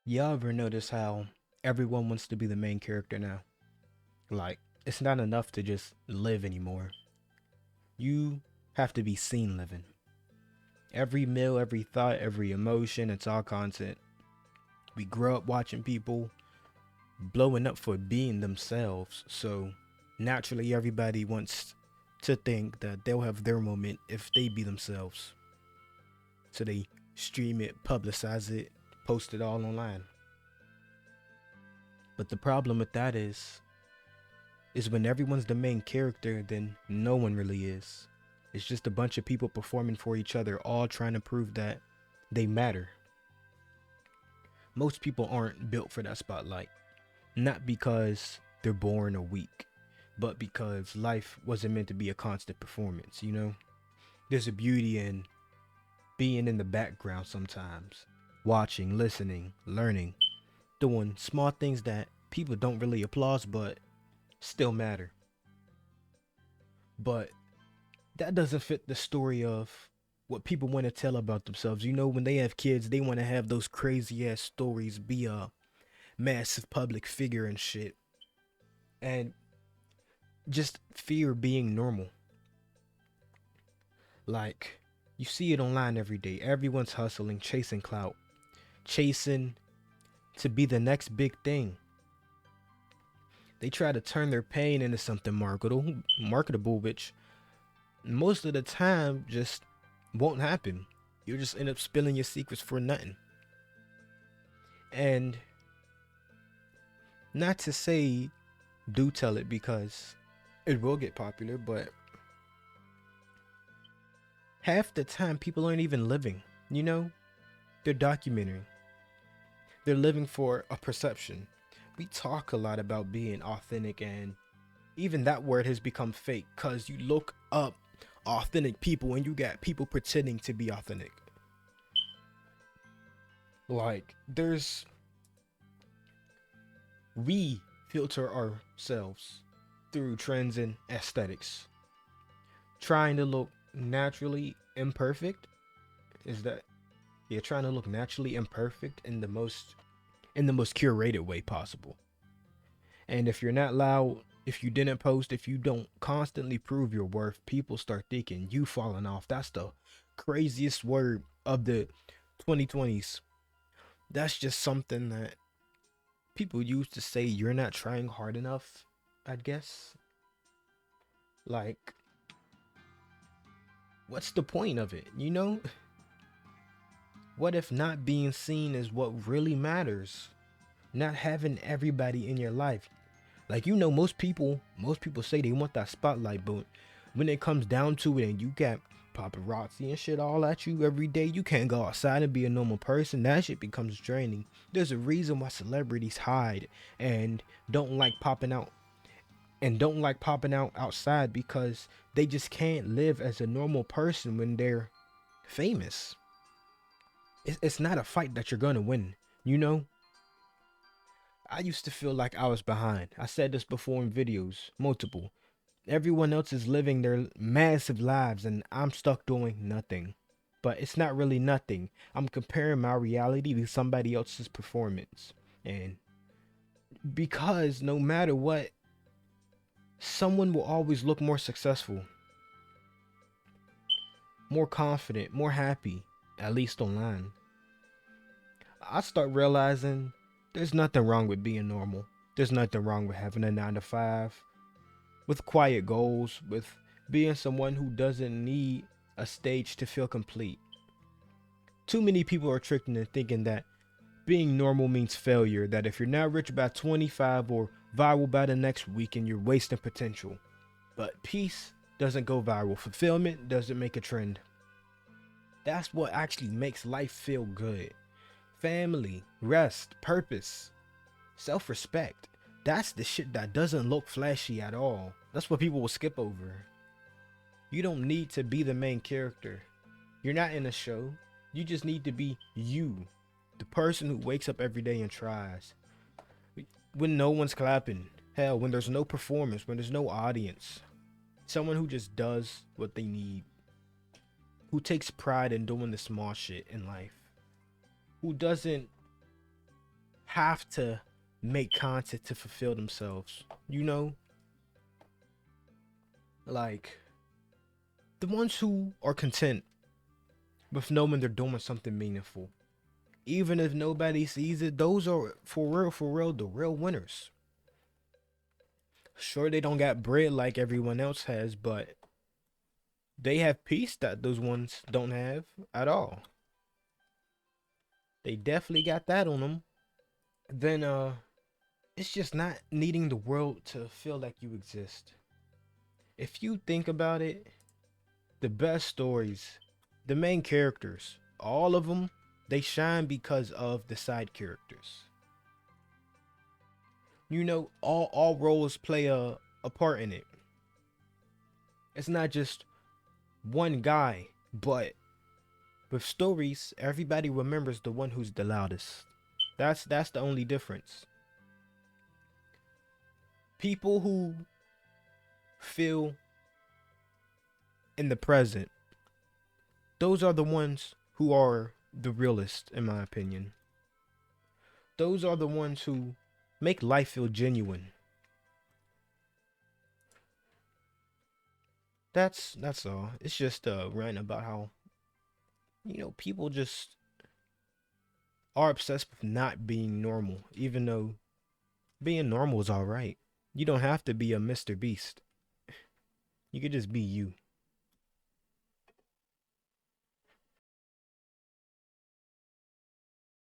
Y'all ever notice how everyone wants to be the main character now? Like, it's not enough to just live anymore. You have to be seen living. Every meal, every thought, every emotion, it's all content. We grow up watching people blowing up for being themselves, so naturally everybody wants to think that they'll have their moment if they be themselves. So they stream it, publicize it, post it all online. But the problem with that is when everyone's the main character, then no one really is. It's just a bunch of people performing for each other, all trying to prove that they matter. Most people aren't built for that spotlight, not because they're born or weak, but because life wasn't meant to be a constant performance, you know? There's a beauty in being in the background sometimes, watching, listening, learning, doing small things that people don't really applaud but still matter. But that doesn't fit the story of what people want to tell about themselves. You know, when they have kids, they want to have those crazy ass stories, be a massive public figure and shit, and just fear being normal. Like, you see it online every day. Everyone's hustling, chasing clout, chasing to be the next big thing. They try to turn their pain into something marketable, which most of the time just won't happen. You'll just end up spilling your secrets for nothing. And not to say do tell it because it will get popular, but half the time people aren't even living, you know? They're documenting. They're living for a perception. We talk a lot about being authentic, and even that word has become fake because you look up authentic people and you got people pretending to be authentic. Like, we filter ourselves through trends and aesthetics, trying to look naturally imperfect. Is that you're trying to look naturally imperfect in the most curated way possible. And if you're not loud, if you didn't post, if you don't constantly prove your worth, people start thinking you falling off. That's the craziest word of the 2020s. That's just something that people use to say you're not trying hard enough, I guess. Like, what's the point of it? You know? What if not being seen is what really matters? Not having everybody in your life. Like, you know, most people say they want that spotlight, but when it comes down to it and you got paparazzi and shit all at you every day, you can't go outside and be a normal person. That shit becomes draining. There's a reason why celebrities hide and don't like popping out don't like popping out outside because they just can't live as a normal person when they're famous. It's not a fight that you're gonna win, you know? I used to feel like I was behind. I said this before in videos, multiple. Everyone else is living their massive lives and I'm stuck doing nothing. But it's not really nothing. I'm comparing my reality to somebody else's performance. And because no matter what, someone will always look more successful, more confident, more happy, at least online. I start realizing there's nothing wrong with being normal. There's nothing wrong with having a 9 to 5, with quiet goals, with being someone who doesn't need a stage to feel complete. Too many people are tricked into thinking that being normal means failure, that if you're not rich by 25 or viral by the next weekend, you're wasting potential. But peace doesn't go viral, fulfillment doesn't make a trend. That's what actually makes life feel good. Family, rest, purpose, self respect. That's the shit that doesn't look flashy at all. That's what people will skip over. You don't need to be the main character. You're not in a show. You just need to be you, the person who wakes up every day and tries. When no one's clapping, hell, when there's no performance, when there's no audience. Someone who just does what they need, who takes pride in doing the small shit in life, who doesn't have to make content to fulfill themselves. You know, like the ones who are content with knowing they're doing something meaningful. Even if nobody sees it, those are for real, the real winners. Sure, they don't got bread like everyone else has, but they have peace that those ones don't have at all. They definitely got that on them. Then it's just not needing the world to feel like you exist. If you think about it, the best stories, the main characters, all of them, they shine because of the side characters. You know, all roles play a part in it. It's not just one guy, but with stories, everybody remembers the one who's the loudest. That's the only difference. People who feel in the present, those are the ones who are the realest, in my opinion. Those are the ones who make life feel genuine. That's all. It's just a rant about how, people just are obsessed with not being normal, even though being normal is all right. You don't have to be a Mr. Beast. You could just be you.